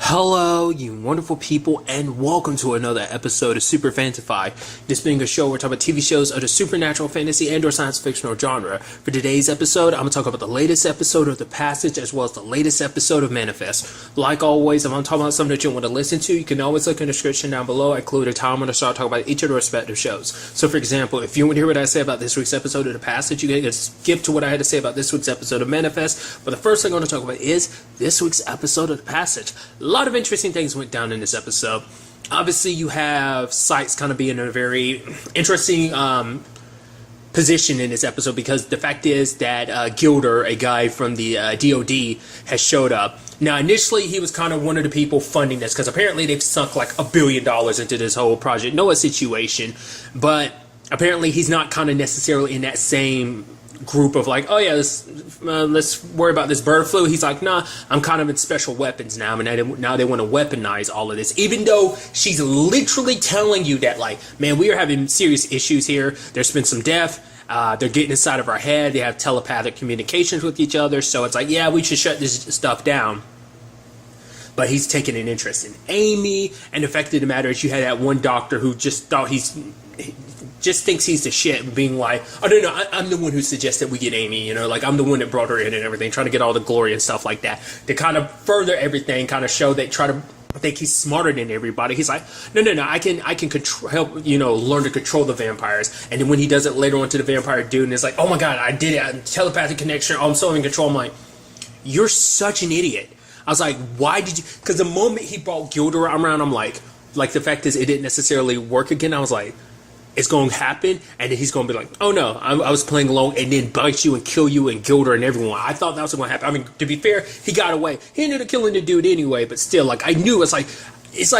Hello, you wonderful people, and welcome to another episode of Super-Fanta-Fi. This being a show where we talk about TV shows of the supernatural, fantasy, and/or science fictional genre. For today's episode, I'm going to talk about the latest episode of The Passage as well as the latest episode of Manifest. Like always, if I'm talking about something that you want to listen to, you can always look in the description down below. I include a time when I start talking about each of the respective shows. So, for example, if you want to hear what I say about this week's episode of The Passage, you can skip to what I had to say about this week's episode of Manifest. But the first thing I'm going to talk about is this week's episode of The Passage. A lot of interesting things went down in this episode. Obviously, you have Sykes kind of being in a very interesting position in this episode because the fact is that Gilder, a guy from the DOD, has showed up. Now, initially, he was kind of one of the people funding this because apparently they've sunk like $1 billion into this whole Project Noah situation, but apparently he's not kind of necessarily in that same group of like, oh yeah, let's worry about this bird flu. He's like, nah, I'm kind of in special weapons now, and now they want to weaponize all of this, even though she's literally telling you that, like, man, we are having serious issues here. There's been some death. They're getting inside of our head. They have telepathic communications with each other. So it's like, yeah, we should shut this stuff down. But he's taking an interest in Amy, and the fact of the matter is you had that one doctor who just thought he just thinks he's the shit, and being like, oh no, I'm the one who suggested we get Amy, you know, like I'm the one that brought her in and everything, trying to get all the glory and stuff like that, to kind of further everything, kind of show that, try to think he's smarter than everybody. He's like, no, I can control, help, you know, learn to control the vampires. And then when he does it later on to the vampire dude, and it's like, oh my god, I did it, telepathic connection, oh, I'm so in control. I'm like, you're such an idiot. I was like, why did you? Because the moment he brought Gilder around, I'm like the fact is it didn't necessarily work again. I was like, it's going to happen, and then he's going to be like, oh no, I was playing along, and then bite you and kill you and Gilder and everyone. I thought that was going to happen. I mean, to be fair, he got away. He ended up killing the dude anyway, but still, like, I knew it's like he's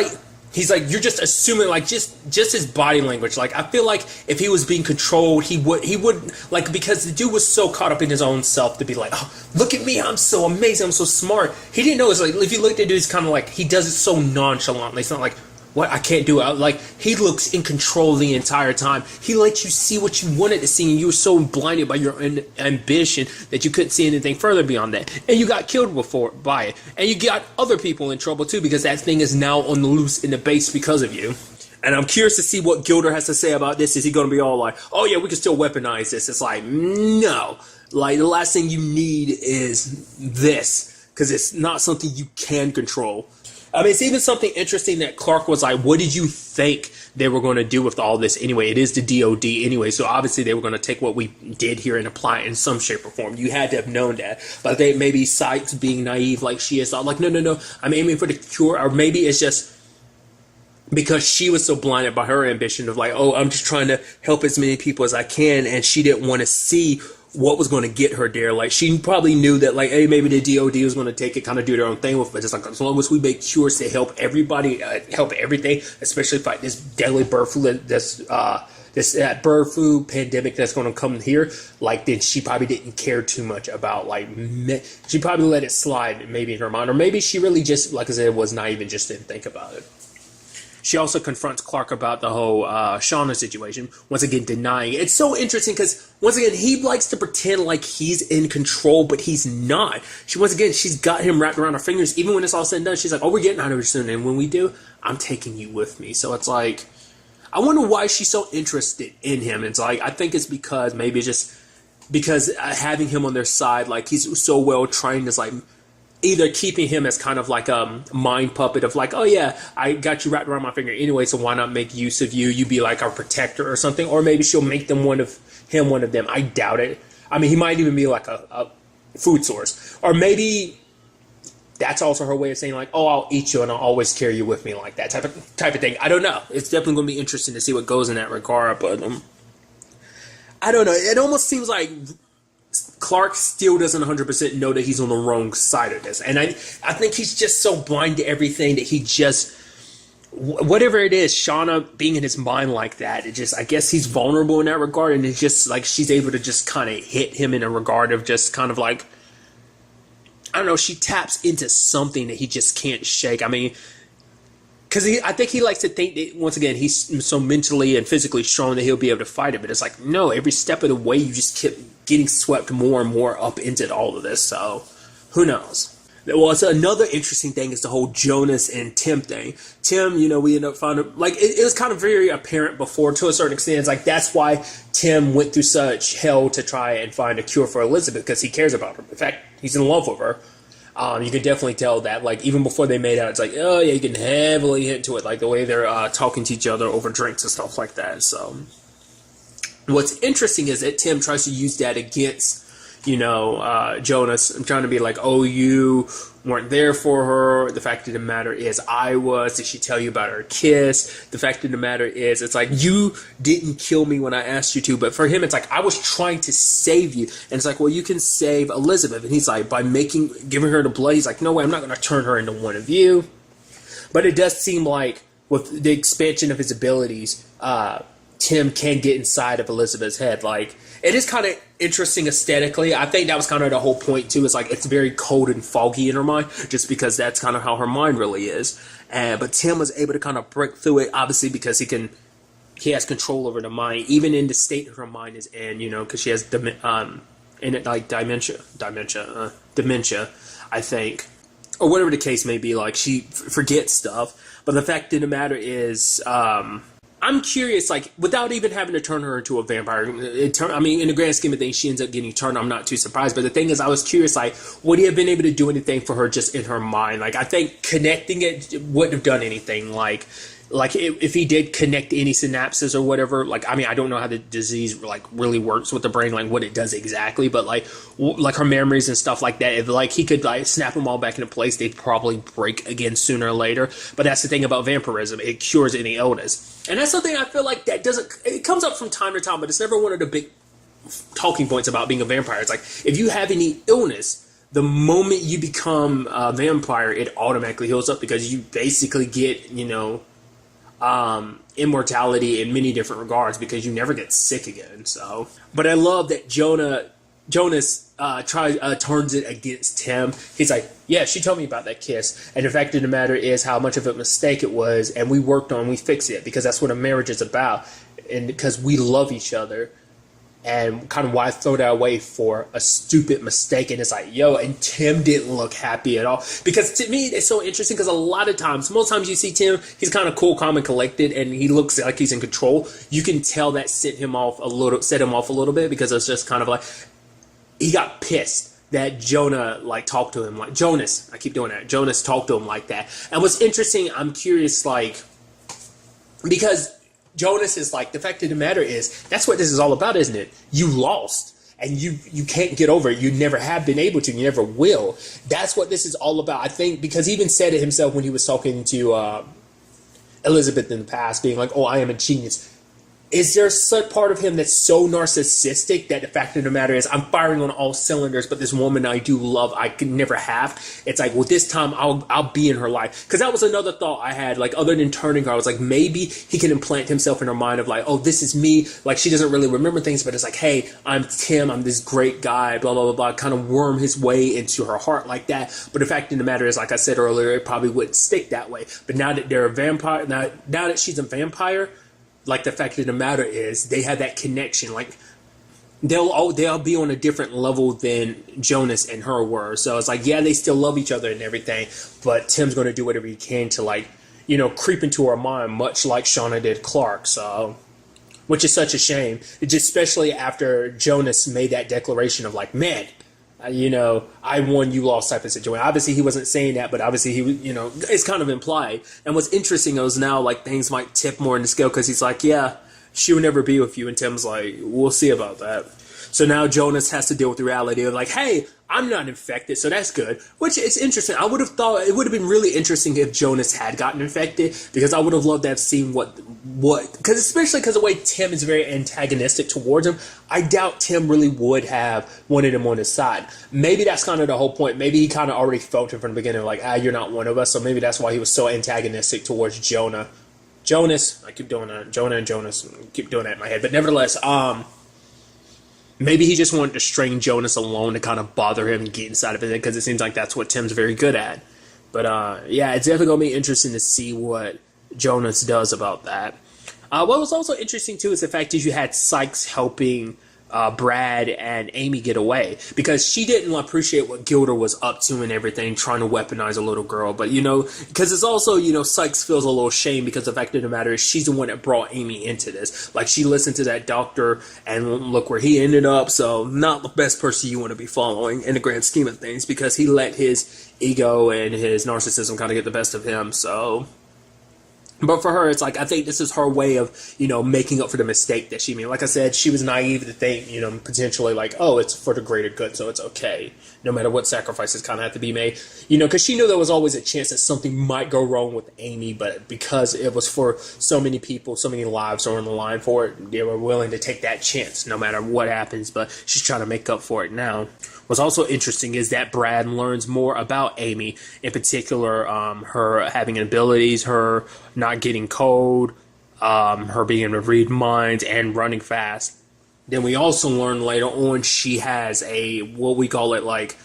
like, you're just assuming, like, just his body language. Like, I feel like if he was being controlled, he would, like, because the dude was so caught up in his own self to be like, oh, look at me, I'm so amazing, I'm so smart. He didn't know, it's like, if you look at the dude, it's kind of like, he does it so nonchalantly. It's not like, what, I can't do it. Like, he looks in control the entire time. He lets you see what you wanted to see, and you were so blinded by your ambition that you couldn't see anything further beyond that. And you got killed by it. And you got other people in trouble too, because that thing is now on the loose in the base because of you. And I'm curious to see what Gilder has to say about this. Is he going to be all like, oh yeah, we can still weaponize this? It's like, no. Like, the last thing you need is this, because it's not something you can control. I mean, it's even something interesting that Clark was like, what did you think they were going to do with all this anyway? It is the DOD anyway, so obviously they were going to take what we did here and apply it in some shape or form. You had to have known that. But they maybe Sykes being naive like she is, like, no, I'm aiming for the cure. Or maybe it's just because she was so blinded by her ambition of like, oh, I'm just trying to help as many people as I can, and she didn't want to see what was going to get her there. Like, she probably knew that, like, hey, maybe the DOD was going to take it, kind of do their own thing with it. Just like, as long as we make cures to help everybody, help everything, especially fight this deadly bird flu, this bird flu pandemic that's going to come here, like, then she probably didn't care too much about, like, she probably let it slide maybe in her mind, or maybe she really just, like I said, was naive and just didn't think about it. She also confronts Clark about the whole Shauna situation, once again denying it. It's so interesting because, once again, he likes to pretend like he's in control, but he's not. She's got him wrapped around her fingers. Even when it's all said and done, she's like, oh, we're getting out of here soon, and when we do, I'm taking you with me. So it's like, I wonder why she's so interested in him. It's like, I think it's because, maybe it's just because having him on their side, like, he's so well trained, is like, either keeping him as kind of like a mind puppet of like, oh yeah, I got you wrapped around my finger anyway, so why not make use of you? You be like our protector or something. Or maybe she'll make them one of them. I doubt it. I mean, he might even be like a food source. Or maybe that's also her way of saying like, oh, I'll eat you and I'll always carry you with me, like that type of thing. I don't know. It's definitely going to be interesting to see what goes in that regard. But I don't know. It almost seems like Clark still doesn't 100% know that he's on the wrong side of this. And I think he's just so blind to everything that he just, whatever it is, Shauna being in his mind like that, it just, I guess he's vulnerable in that regard. And it's just like she's able to just kind of hit him in a regard of just kind of like, I don't know, she taps into something that he just can't shake. I mean, because I think he likes to think that, once again, he's so mentally and physically strong that he'll be able to fight it. But it's like, no, every step of the way, you just keep getting swept more and more up into all of this. So, who knows? Well, it's another interesting thing is the whole Jonas and Tim thing. Tim, we end up finding, like, it was kind of very apparent before to a certain extent. It's like, that's why Tim went through such hell to try and find a cure for Elizabeth, because he cares about her. In fact, he's in love with her. You can definitely tell that, like, even before they made out, it's like, oh, yeah, you can heavily hint to it, like, the way they're talking to each other over drinks and stuff like that. So, what's interesting is that Tim tries to use that against Jonas. I'm trying to be like, oh, you weren't there for her. The fact of the matter is I was. Did she tell you about her kiss? The fact of the matter is it's like, you didn't kill me when I asked you to. But for him, it's like, I was trying to save you. And it's like, well, you can save Elizabeth. And he's like, by giving her the blood, he's like, no way, I'm not going to turn her into one of you. But it does seem like with the expansion of his abilities, Tim can get inside of Elizabeth's head. Like, it is kind of interesting aesthetically. I think that was kind of the whole point too. It's like, it's very cold and foggy in her mind, just because that's kind of how her mind really is. But Tim was able to kind of break through it, obviously, because he has control over the mind, even in the state that her mind is in. Because she has dementia, I think, or whatever the case may be. Like, she forgets stuff. But the fact of the matter is, I'm curious, like, without even having to turn her into a vampire, in the grand scheme of things, she ends up getting turned. I'm not too surprised. But the thing is, I was curious, like, would he have been able to do anything for her just in her mind? Like, I think connecting it wouldn't have done anything. Like if he did connect any synapses or whatever, like, I don't know how the disease, like, really works with the brain, like, what it does exactly. But, like her memories and stuff like that, if, like, he could, like, snap them all back into place, they'd probably break again sooner or later. But that's the thing about vampirism. It cures any illness. And that's something I feel like that it comes up from time to time, but it's never one of the big talking points about being a vampire. It's like, if you have any illness, the moment you become a vampire, it automatically heals up, because you basically get, immortality in many different regards, because you never get sick again. So, but I love that Jonas turns it against Tim. He's like, yeah, she told me about that kiss, and the fact of the matter is how much of a mistake it was, and we fixed it, because that's what a marriage is about, and because we love each other. And kind of why throw that away for a stupid mistake. And it's like, and Tim didn't look happy at all. Because to me, it's so interesting, because most times you see Tim, he's kind of cool, calm, and collected, and he looks like he's in control. You can tell that set him off a little bit, because it's just kind of like, he got pissed that Jonah, like, talked to him like, Jonas talked to him like that. And what's interesting, I'm curious, like, because Jonas is like, the fact of the matter is, that's what this is all about, isn't it? You lost, and you can't get over it. You never have been able to. You never will. That's what this is all about. I think, because he even said it himself when he was talking to Elizabeth in the past, being like, oh, I am a genius. Is there such part of him that's so narcissistic that the fact of the matter is, I'm firing on all cylinders, but this woman I do love, I can never have? It's like, well, this time I'll be in her life. Because that was another thought I had, like, other than turning her, I was like, maybe he can implant himself in her mind of like, oh, this is me. Like, she doesn't really remember things, but it's like, hey, I'm Tim, I'm this great guy, blah, blah, blah, blah, kind of worm his way into her heart like that. But the fact of the matter is, like I said earlier, it probably wouldn't stick that way. But now that they're a vampire, now that she's a vampire, like, the fact of the matter is, they have that connection. Like, they'll be on a different level than Jonas and her were. So it's like, yeah, they still love each other and everything, but Tim's going to do whatever he can to, like, creep into her mind, much like Shauna did Clark. So, which is such a shame, especially after Jonas made that declaration of like, man, I won, you lost type of situation. Obviously, he wasn't saying that, but obviously he was, it's kind of implied. And what's interesting is now, like, things might tip more in the scale, because he's like, yeah, she will never be with you. And Tim's like, we'll see about that. So now Jonas has to deal with the reality of like, hey, I'm not infected, so that's good. Which is interesting. I would have thought it would have been really interesting if Jonas had gotten infected, because I would have loved to have seen what, because especially because the way Tim is very antagonistic towards him, I doubt Tim really would have wanted him on his side. Maybe that's kind of the whole point. Maybe he kind of already felt it from the beginning, like, you're not one of us. So maybe that's why he was so antagonistic towards Jonas. I keep doing that. Jonah and Jonas. I keep doing that in my head. But nevertheless, maybe he just wanted to string Jonas alone to kind of bother him and get inside of it, because it seems like that's what Tim's very good at. But yeah, it's definitely going to be interesting to see what Jonas does about that. What was also interesting, too, is the fact that you had Sykes helping Brad and Amy get away, because she didn't appreciate what Gilda was up to and everything, trying to weaponize a little girl. But, because it's also, Sykes feels a little shame, because the fact of the matter is she's the one that brought Amy into this. Like, she listened to that doctor and look where he ended up. So not the best person you want to be following in the grand scheme of things, because he let his ego and his narcissism kind of get the best of him. So... But for her, it's like, I think this is her way of, making up for the mistake that she made. Like I said, she was naive to think, potentially like, oh, it's for the greater good, so it's okay. No matter what sacrifices kind of have to be made. Because she knew there was always a chance that something might go wrong with Amy, but because it was for so many people, so many lives are on the line for it, they were willing to take that chance no matter what happens. But she's trying to make up for it now. What's also interesting is that Brad learns more about Amy, in particular, her having abilities, her not getting cold, her being able to read minds, and running fast. Then we also learn later on she has what we call it, like,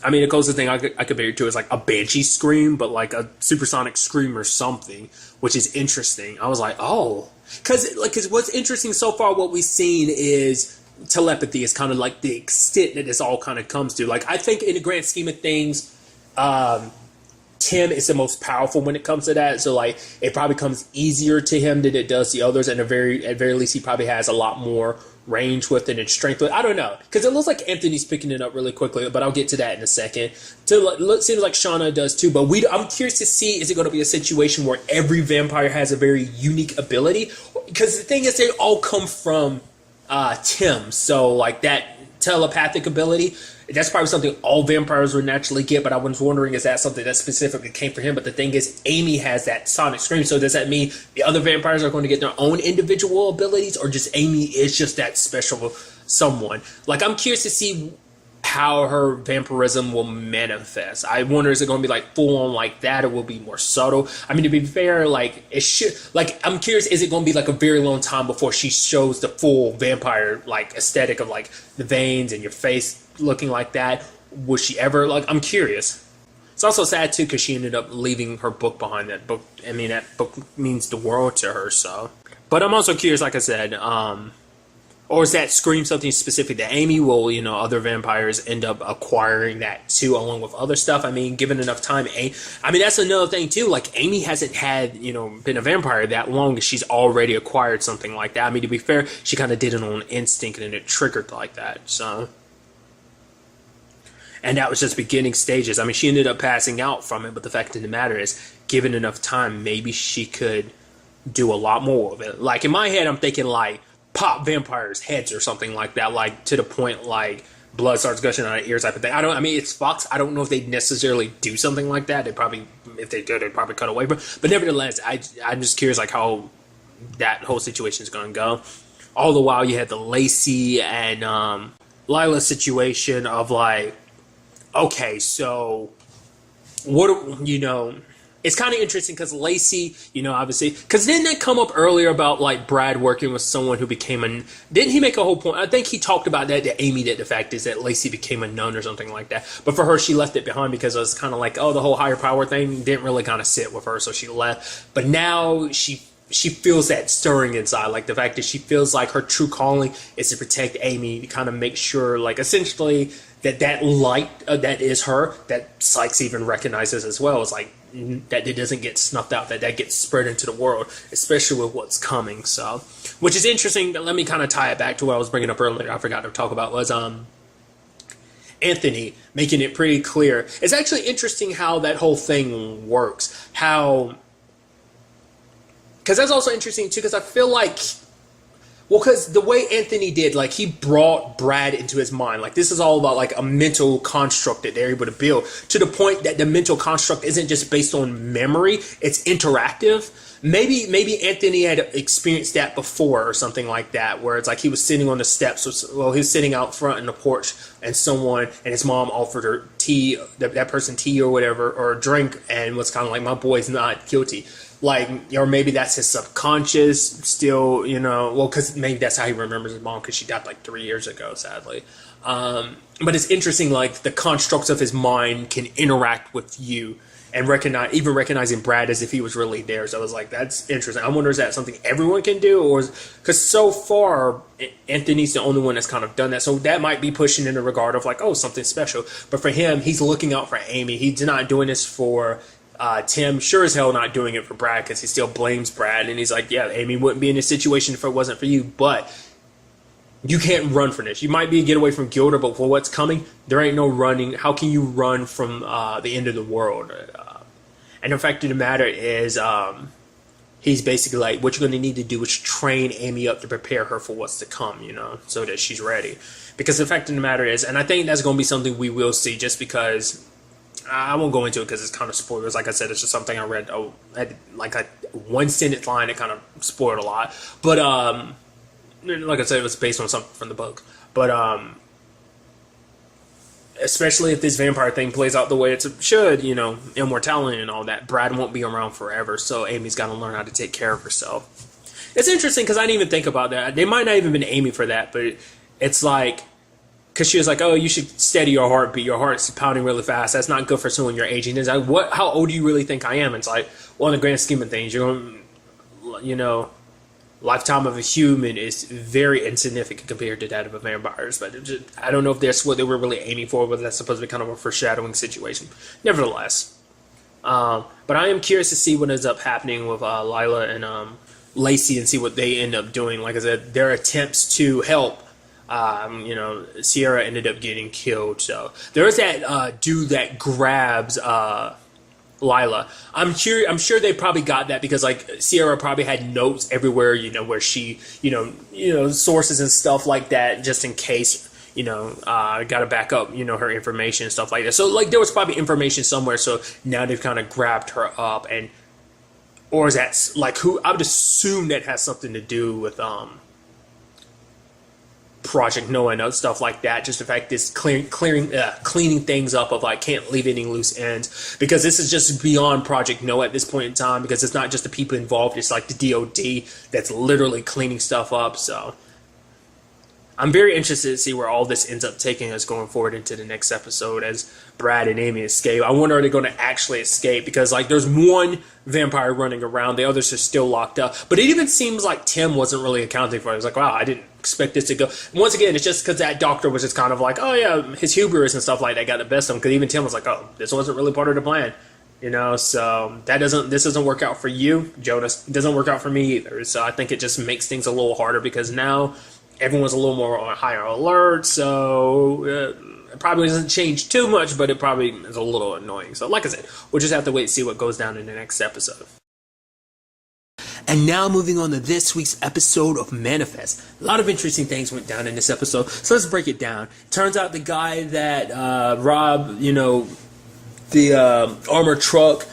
the closest thing I compare it to is like a banshee scream, but like a supersonic scream or something, which is interesting. I was like, oh. Because what's interesting so far, what we've seen is... telepathy is kind of like the extent that this all kind of comes to. Like, I think in the grand scheme of things, Tim is the most powerful when it comes to that. So, like, it probably comes easier to him than it does the others. And at very least, he probably has a lot more range with it and strength with it. I don't know. Because it looks like Anthony's picking it up really quickly, but I'll get to that in a second. It seems like Shauna does too, but I'm curious to see, is it going to be a situation where every vampire has a very unique ability? Because the thing is, they all come from... Tim, so like that telepathic ability, that's probably something all vampires would naturally get, but I was wondering, is that something that specifically came for him? But the thing is, Amy has that sonic scream, so does that mean the other vampires are going to get their own individual abilities, or just Amy is just that special someone? Like, I'm curious to see how her vampirism will manifest. I wonder, is it going to be like full on like that, or will it be more subtle? To be fair, like, it should, like, I'm curious, is it going to be like a very long time before she shows the full vampire like aesthetic of like the veins and your face looking like that? Will she ever, like, I'm curious. It's also sad too, because she ended up leaving her book behind. That book, that book means the world to her. So, but I'm also curious, like I said, or is that scream something specific to Amy? Will, other vampires end up acquiring that too, along with other stuff? Given enough time, that's another thing too. Like, Amy hasn't had, been a vampire that long, and she's already acquired something like that. To be fair, she kind of did it on instinct, and it triggered like that. So, and that was just beginning stages. She ended up passing out from it, but the fact of the matter is, given enough time, maybe she could do a lot more of it. Like, in my head, I'm thinking like, pop vampires' heads or something like that, like to the point like blood starts gushing out of ears type of thing. It's Fox. I don't know if they'd necessarily do something like that. They probably, if they did, they'd probably cut away from it. But nevertheless, I'm just curious like how that whole situation is going to go. All the while, you had the Lacey and Lila situation of like, okay, so what, it's kind of interesting because Lacey, obviously, because didn't that come up earlier about like Brad working with someone who became didn't he make a whole point? I think he talked about that to Amy, that the fact is that Lacey became a nun or something like that. But for her, she left it behind because it was kind of like, oh, the whole higher power thing didn't really kind of sit with her, so she left. But now she feels that stirring inside, like the fact that she feels like her true calling is to protect Amy, to kind of make sure, like, essentially that light that is her, that Sykes even recognizes as well, is like that it doesn't get snuffed out, that gets spread into the world, especially with what's coming. So, which is interesting. Let me kind of tie it back to what I was bringing up earlier. I forgot to talk about was Anthony making it pretty clear. It's actually interesting how that whole thing works. Because that's also interesting too, because I feel like, well, because the way Anthony did, like, he brought Brad into his mind. Like, this is all about, like, a mental construct that they're able to build, to the point that the mental construct isn't just based on memory, it's interactive. Maybe Anthony had experienced that before or something like that, where it's like he was sitting on the steps, he was sitting out front in the porch, and his mom offered her tea, that person tea or whatever, or a drink, and was kind of like, my boy's not guilty. Like, or maybe that's his subconscious still, well, because maybe that's how he remembers his mom, because she died like 3 years ago, sadly. But it's interesting, like, the constructs of his mind can interact with you and recognizing Brad as if he was really there. So I was like, that's interesting. I wonder, is that something everyone can do? Or because so far, Anthony's the only one that's kind of done that. So that might be pushing in the regard of like, oh, something special. But for him, he's looking out for Amy. He's not doing this for Tim. Sure as hell not doing it for Brad, because he still blames Brad. And he's like, yeah, Amy wouldn't be in this situation if it wasn't for you. But you can't run from this. You might be a getaway from Gilda, but for what's coming, there ain't no running. How can you run from the end of the world? And the fact of the matter is, he's basically like, what you're going to need to do is train Amy up to prepare her for what's to come, you know, so that she's ready. Because the fact of the matter is, and I think that's going to be something we will see, just because I won't go into it because it's kind of spoilers. Like I said, it's just something I read, like a one sentence line that kind of spoiled a lot. But like I said, it was based on something from the book. But especially if this vampire thing plays out the way it should, you know, immortality and all that, Brad won't be around forever, so Amy's got to learn how to take care of herself. It's interesting because I didn't even think about that. They might not even been aiming for that, but it's like, because she was like, oh, you should steady your heartbeat. Your heart's pounding really fast. That's not good for someone you're aging. It's like, how old do you really think I am? It's like, well, in the grand scheme of things, you're going, you know, lifetime of a human is very insignificant compared to that of a vampire's, but I don't know if that's what they were really aiming for, whether that's supposed to be kind of a foreshadowing situation. Nevertheless, but I am curious to see what ends up happening with Lila and Lacey and see what they end up doing. Like I said, their attempts to help, you know, Sierra ended up getting killed. So there's that dude that grabs Lila. I'm sure they probably got that because like Sierra probably had notes everywhere, you know, where she, you know, sources and stuff like that, just in case, you know, got to back up, you know, her information and stuff like that. So like there was probably information somewhere. So now they've kind of grabbed her up, and or is that like who? I would assume that has something to do with Project Noah and other stuff like that. Just the fact this cleaning things up of like can't leave any loose ends, because this is just beyond Project Noah at this point in time, because it's not just the people involved, it's like the DOD that's literally cleaning stuff up. So I'm very interested to see where all this ends up taking us going forward into the next episode as Brad and Amy escape. I wonder, are they going to actually escape? Because like there's one vampire running around, the others are still locked up. But it even seems like Tim wasn't really accounting for it. I was like, wow, I didn't expect this to go. Once again, it's just because that doctor was just kind of like, oh yeah, his hubris and stuff like that got the best of him. Because even Tim was like, oh, this wasn't really part of the plan. You know, so this doesn't work out for you, Jonas. It doesn't work out for me either. So I think it just makes things a little harder, because now everyone's a little more on higher alert, so it probably doesn't change too much, but it probably is a little annoying. So like I said, we'll just have to wait and see what goes down in the next episode. And now moving on to this week's episode of Manifest. A lot of interesting things went down in this episode, so let's break it down. Turns out the guy that robbed, you know, the armored truck,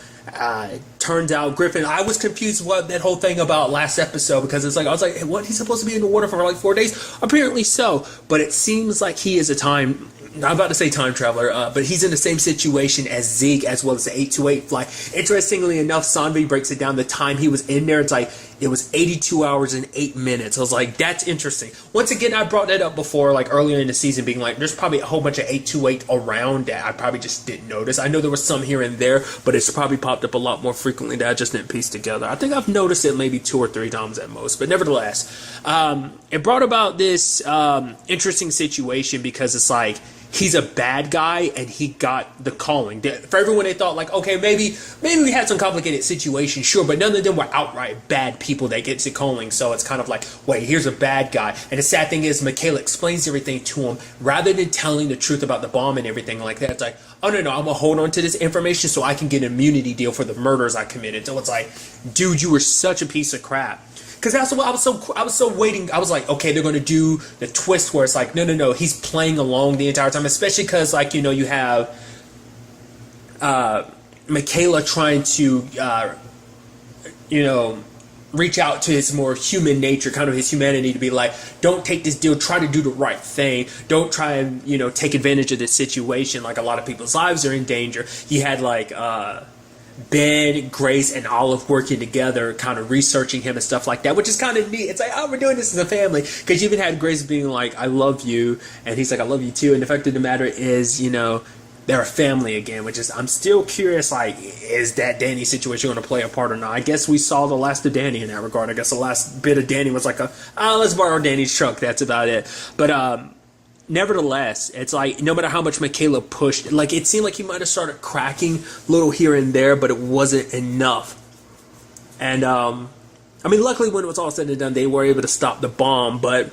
turns out Griffin. I was confused what that whole thing about last episode, because it's like I was like, hey, what, he's supposed to be in the water for like 4 days? Apparently so, but it seems like he is I'm about to say time traveler, but he's in the same situation as Zeke, as well as the 828 flight. Interestingly enough, Sanvi breaks it down, the time he was in there, it's like it was 82 hours and 8 minutes. I was like, that's interesting. Once again, I brought that up before, like earlier in the season, being like, there's probably a whole bunch of 828 around that I probably just didn't notice. I know there was some here and there, but it's probably popped up a lot more frequently that I just didn't piece together. I think I've noticed it maybe 2 or 3 times at most, but nevertheless, it brought about this interesting situation, because it's like, he's a bad guy and he got the calling. For everyone, they thought like, okay, maybe we had some complicated situation, sure, but none of them were outright bad people that gets the calling. So it's kind of like, wait, here's a bad guy. And the sad thing is, Michaela explains everything to him rather than telling the truth about the bomb and everything like that. It's like, oh no, I'm gonna hold on to this information so I can get an immunity deal for the murders I committed. So it's like, dude, you were such a piece of crap. Because that's what I was so waiting. I was like, okay, they're gonna do the twist where it's like, no, he's playing along the entire time. Especially because, like, you know, you have Michaela trying to, you know, reach out to his more human nature, kind of his humanity, to be like, don't take this deal, try to do the right thing, don't try and, you know, take advantage of this situation, like a lot of people's lives are in danger. He had like Ben, Grace, and Olive working together, kind of researching him and stuff like that, which is kind of neat. It's like, oh, we're doing this as a family. Because you even had Grace being like, I love you, and he's like, I love you too. And the fact of the matter is, you know, they're a family again, which is, I'm still curious, like, is that Danny situation going to play a part or not? I guess we saw the last of Danny in that regard. I guess the last bit of Danny was like let's borrow Danny's truck. That's about it. But, nevertheless, it's like, no matter how much Michaela pushed, like, it seemed like he might have started cracking a little here and there, but it wasn't enough. And, I mean, luckily when it was all said and done, they were able to stop the bomb, but...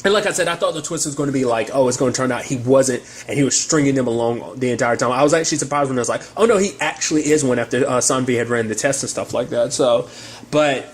And like I said, I thought the twist was going to be like, oh, it's going to turn out he wasn't, and he was stringing them along the entire time. I was actually surprised when I was like, oh no, he actually is one after Sanvi had ran the test and stuff like that. So, but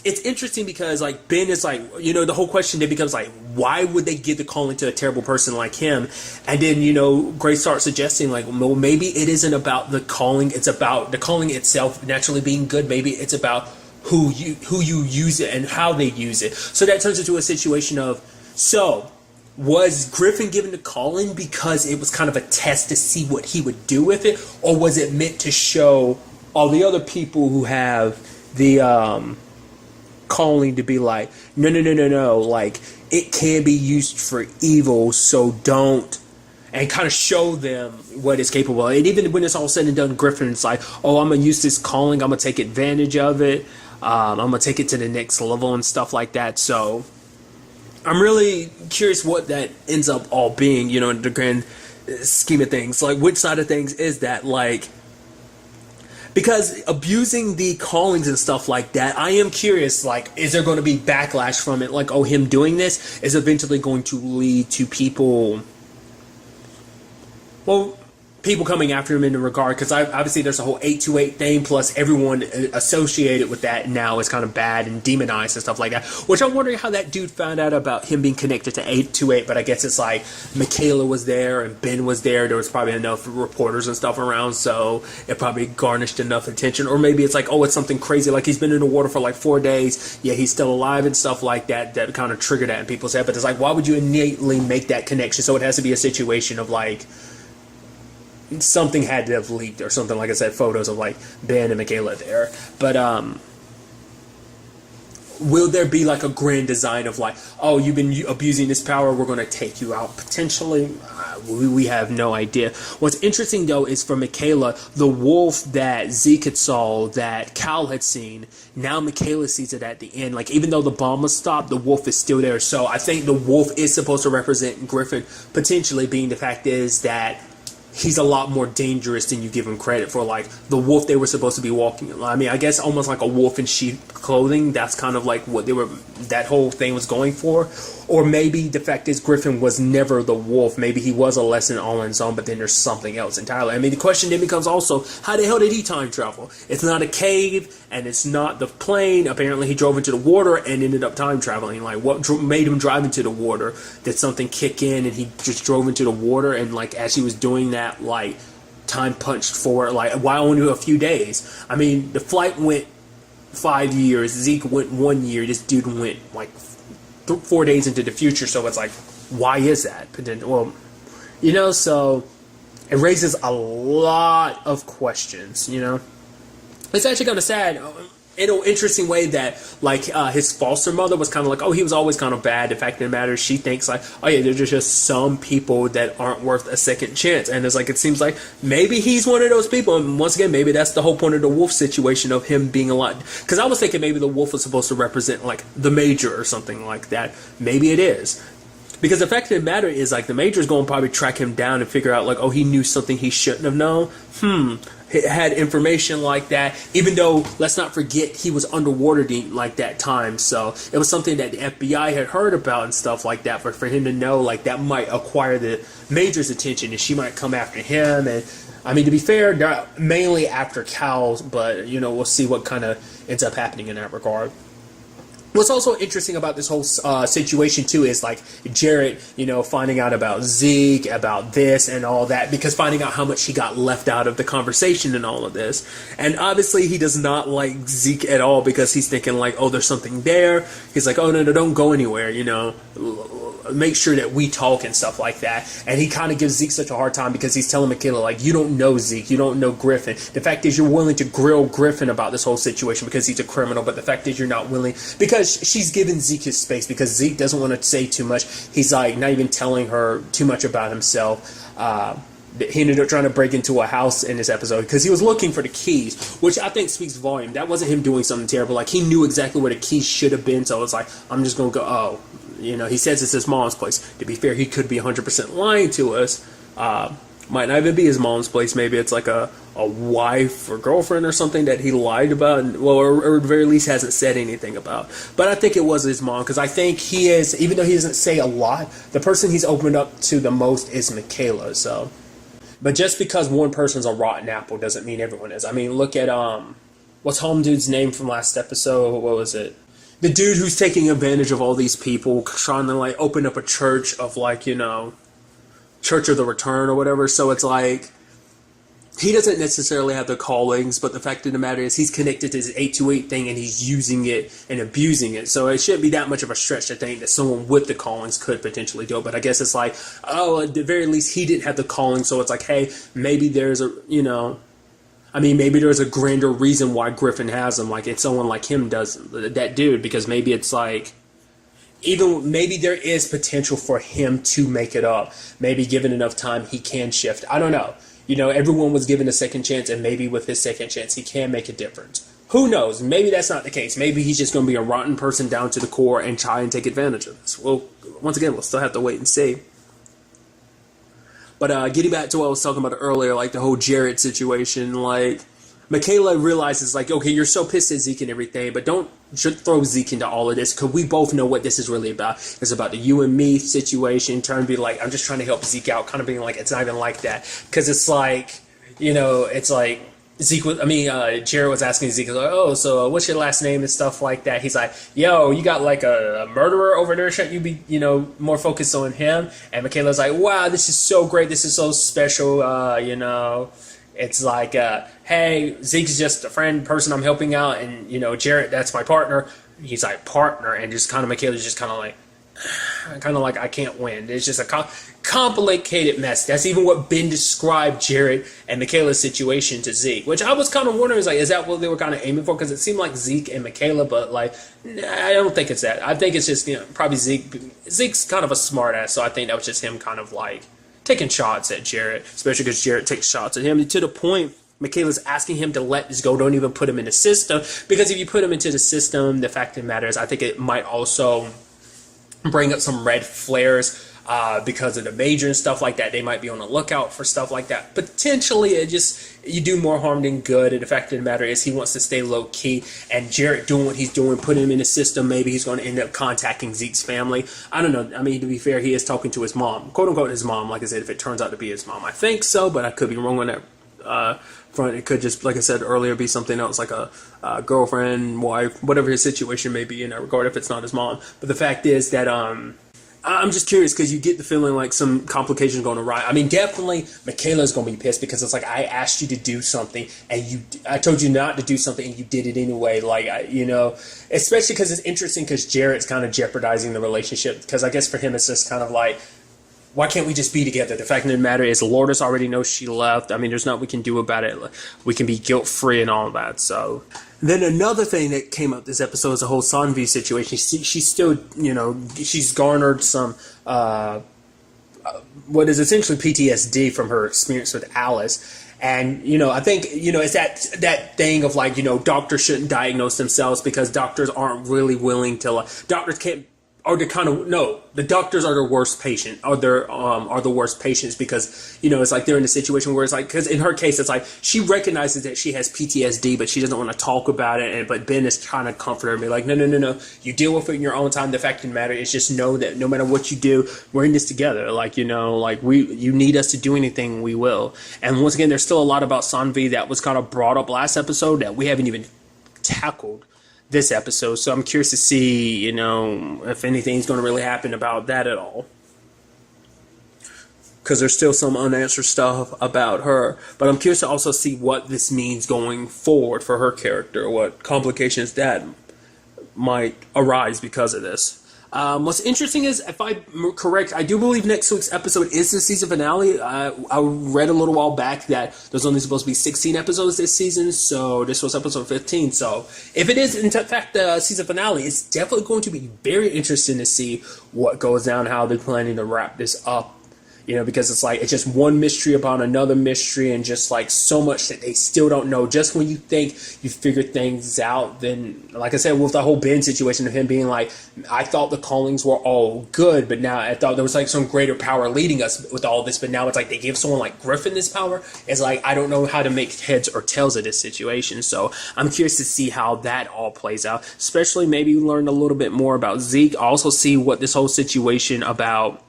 it's interesting because like Ben is like, you know, the whole question then becomes like, why would they give the calling to a terrible person like him? And then, you know, Grace starts suggesting like, well, maybe it isn't about the calling. It's about the calling itself naturally being good. Maybe it's about who you use it and how they use it. So that turns into a situation of, so, was Griffin given the calling because it was kind of a test to see what he would do with it? Or was it meant to show all the other people who have the calling to be like, no, like, it can be used for evil, so don't. And kind of show them what it's capable of. And even when it's all said and done, Griffin's like, oh, I'm going to use this calling, I'm going to take advantage of it. I'm going to take it to the next level and stuff like that, so... I'm really curious what that ends up all being, you know, in the grand scheme of things. Like, which side of things is that? Like, because abusing the callings and stuff like that, I am curious, like, is there going to be backlash from it? Like, oh, him doing this is eventually going to lead to people, well, people coming after him in the regard, because obviously there's a whole 828 thing, plus everyone associated with that now is kind of bad and demonized and stuff like that, which I'm wondering how that dude found out about him being connected to 828, but I guess it's like Michaela was there and Ben was there was probably enough reporters and stuff around, so it probably garnished enough attention. Or maybe it's like, oh, it's something crazy, like he's been in the water for like 4 days, yeah, he's still alive and stuff like that, that kind of triggered that in people's head. But it's like, why would you innately make that connection? So it has to be a situation of like, something had to have leaked or something, like I said, photos of like Ben and Michaela there. But will there be like a grand design of like, oh, you've been abusing this power, we're going to take you out potentially? We have no idea. What's interesting though is for Michaela, the wolf that Zeke had saw, that Cal had seen, now Michaela sees it at the end. Like, even though the bomb was stopped, the wolf is still there. So I think the wolf is supposed to represent Griffin, potentially, being the fact is that he's a lot more dangerous than you give him credit for. Like, the wolf they were supposed to be walking in. I mean, I guess almost like a wolf in sheep clothing. That's kind of like what that whole thing was going for. Or maybe the fact is Griffin was never the wolf. Maybe he was a lesson all on his own, but then there's something else entirely. I mean, the question then becomes also, how the hell did he time travel? It's not a cave, and it's not the plane. Apparently he drove into the water and ended up time traveling. Like, what made him drive into the water? Did something kick in and he just drove into the water, and like as he was doing that, like time punched forward? Like, why only a few days? I mean, the flight went 5 years, Zeke went 1 year, this dude went like 4 days into the future. So it's like, why is that? Well, you know, so it raises a lot of questions, you know. It's actually kind of sad in an interesting way that, like, his foster mother was kind of like, oh, he was always kind of bad. The fact of the matter, she thinks like, oh yeah, there's just some people that aren't worth a second chance. And it's like, it seems like maybe he's one of those people. And once again, maybe that's the whole point of the wolf situation, of him being a lot. Because I was thinking maybe the wolf was supposed to represent like the Major or something like that. Maybe it is. Because the fact of the matter is, like, the Major's going to probably track him down and figure out, like, oh, he knew something he shouldn't have known. He had information like that, even though, let's not forget, he was underwater like that time. So it was something that the FBI had heard about and stuff like that. But for him to know, like, that might acquire the Major's attention, and she might come after him. And, I mean, to be fair, they're mainly after Cal, but, you know, we'll see what kind of ends up happening in that regard. What's also interesting about this whole situation, too, is, like, Jarrett, you know, finding out about Zeke, about this and all that, because finding out how much he got left out of the conversation and all of this. And obviously he does not like Zeke at all, because he's thinking, like, oh, there's something there. He's like, oh, no, don't go anywhere, you know. make sure that we talk and stuff like that. And he kind of gives Zeke such a hard time because he's telling Michaela, like, you don't know Zeke, you don't know Griffin. The fact is you're willing to grill Griffin about this whole situation because he's a criminal, but the fact is you're not willing, because she's giving Zeke his space because Zeke doesn't want to say too much. He's like not even telling her too much about himself. He ended up trying to break into a house in this episode because he was looking for the keys, which I think speaks volume. That wasn't him doing something terrible. Like, he knew exactly where the keys should have been, so it's like, I'm just going to go, oh, you know, he says it's his mom's place. To be fair, he could be 100% lying to us. Might not even be his mom's place. Maybe it's like a wife or girlfriend or something that he lied about, or at the very least hasn't said anything about. But I think it was his mom, because I think he is, even though he doesn't say a lot, the person he's opened up to the most is Michaela, so... But just because one person's a rotten apple doesn't mean everyone is. I mean, look at, what's Home Dude's name from last episode? What was it? The dude who's taking advantage of all these people, trying to, like, open up a church of, like, you know, Church of the Return or whatever. So it's like, he doesn't necessarily have the callings, but the fact of the matter is he's connected to his 828 thing and he's using it and abusing it. So it shouldn't be that much of a stretch to think that someone with the callings could potentially do it. But I guess it's like, oh, at the very least he didn't have the calling. So it's like, hey, maybe there's a, you know, I mean, maybe there's a grander reason why Griffin has them. Like, if someone like him does, that dude, because maybe it's like, even maybe there is potential for him to make it up. Maybe given enough time, he can shift. I don't know. You know, everyone was given a second chance, and maybe with his second chance, he can make a difference. Who knows? Maybe that's not the case. Maybe he's just going to be a rotten person down to the core and try and take advantage of this. Well, once again, we'll still have to wait and see. But getting back to what I was talking about earlier, like the whole Jared situation, like, Michaela realizes, like, okay, you're so pissed at Zeke and everything, but don't throw Zeke into all of this, because we both know what this is really about. It's about the you and me situation, trying to be like, I'm just trying to help Zeke out, kind of being like, it's not even like that. Because it's like, you know, it's like, Jared was asking Zeke, like, oh, so what's your last name and stuff like that. He's like, yo, you got like a murderer over there, shouldn't you be, you know, more focused on him? And Michaela's like, wow, this is so great, this is so special, you know. It's like, hey, Zeke's just a friend, person I'm helping out, and, you know, Jarrett, that's my partner. He's like, partner, and just kind of, Michaela's just kind of like, I can't win. It's just a complicated mess. That's even what Ben described Jarrett and Michaela's situation to Zeke, which I was kind of wondering, is that what they were kind of aiming for? Because it seemed like Zeke and Michaela, but, like, I don't think it's that. I think it's just, you know, probably Zeke's kind of a smart ass, so I think that was just him kind of, like, taking shots at Jarrett, especially because Jarrett takes shots at him, to the point Michaela's asking him to let this go, don't even put him in the system, because if you put him into the system, the fact of the matter is, I think it might also bring up some red flares, because of the major and stuff like that. They might be on the lookout for stuff like that. Potentially, you do more harm than good, and the fact of the matter is he wants to stay low-key, and Jarrett doing what he's doing, putting him in the system, maybe he's going to end up contacting Zeke's family. I don't know. I mean, to be fair, he is talking to his mom, quote-unquote his mom, like I said, if it turns out to be his mom. I think so, but I could be wrong on that front. It could just, like I said earlier, be something else, like a girlfriend, wife, whatever his situation may be in that regard, if it's not his mom. But the fact is that, I'm just curious, because you get the feeling like some complications going to rise. I mean, definitely Michaela's going to be pissed, because it's like, I asked you to do something, and I told you not to do something, and you did it anyway. Like, you know, especially because it's interesting, because Jarrett's kind of jeopardizing the relationship, because I guess for him it's just kind of like, why can't we just be together? The fact of the matter is, Lourdes already knows she left. I mean, there's nothing we can do about it. We can be guilt-free and all that, so... Then another thing that came up this episode is the whole Sanvi situation. She's still, you know, she's garnered some, what is essentially PTSD from her experience with Alice. And, you know, I think, you know, it's that thing of, like, you know, doctors shouldn't diagnose themselves, because doctors aren't really willing to, like, doctors can't, or the kind of, no, the doctors are the worst patient, or are the worst patients, because, you know, it's like they're in a situation where it's like, because in her case, it's like, she recognizes that she has PTSD, but she doesn't want to talk about it, but Ben is trying to comfort her and be like, no, you deal with it in your own time. The fact of the matter is, just know that no matter what you do, we're in this together. Like, you know, like, you need us to do anything, we will. And once again, there's still a lot about Sanvi that was kind of brought up last episode that we haven't even tackled this episode, so I'm curious to see, you know, if anything's going to really happen about that at all, because there's still some unanswered stuff about her. But I'm curious to also see what this means going forward for her character, what complications that might arise because of this. What's interesting is, if I'm correct, I do believe next week's episode is the season finale. I read a little while back that there's only supposed to be 16 episodes this season, so this was episode 15. So if it is in fact the season finale, it's definitely going to be very interesting to see what goes down, how they're planning to wrap this up. Because it's just one mystery upon another mystery, and just like so much that they still don't know. Just when you think you figured things out, then, like I said, with the whole Ben situation of him being like, I thought the callings were all good, but now I thought there was like some greater power leading us with all this, but now it's like they give someone like Griffin this power. It's like, I don't know how to make heads or tails of this situation. So I'm curious to see how that all plays out, especially maybe learn a little bit more about Zeke. Also see what this whole situation about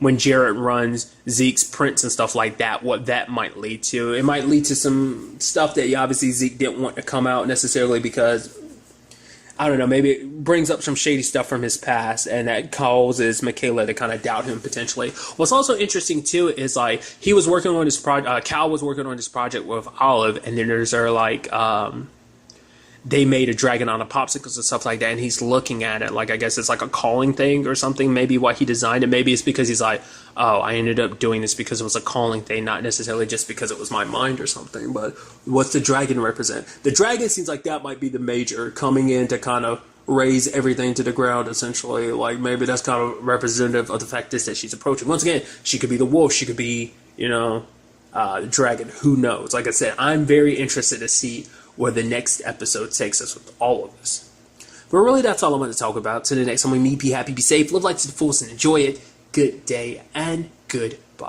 when Jared runs Zeke's prints and stuff like that, what that might lead to. It might lead to some stuff that obviously Zeke didn't want to come out necessarily because, I don't know, maybe it brings up some shady stuff from his past, and that causes Michaela to kind of doubt him potentially. What's also interesting too is like he was working on this project, Cal was working on this project with Olive, and then there's like they made a dragon on a popsicles and stuff like that, and he's looking at it like, I guess it's like a calling thing or something, maybe why he designed it. Maybe it's because he's like, oh, I ended up doing this because it was a calling thing, not necessarily just because it was my mind or something. But what's the dragon represent? The dragon seems like that might be the major coming in to kind of raise everything to the ground, essentially. Like maybe that's kind of representative of the fact that she's approaching. Once again, she could be the wolf, she could be, the dragon, who knows? Like I said, I'm very interested to see where the next episode takes us with all of this. But really, that's all I want to talk about. Till the next time we meet, be happy, be safe, live life to the fullest, and enjoy it. Good day and goodbye.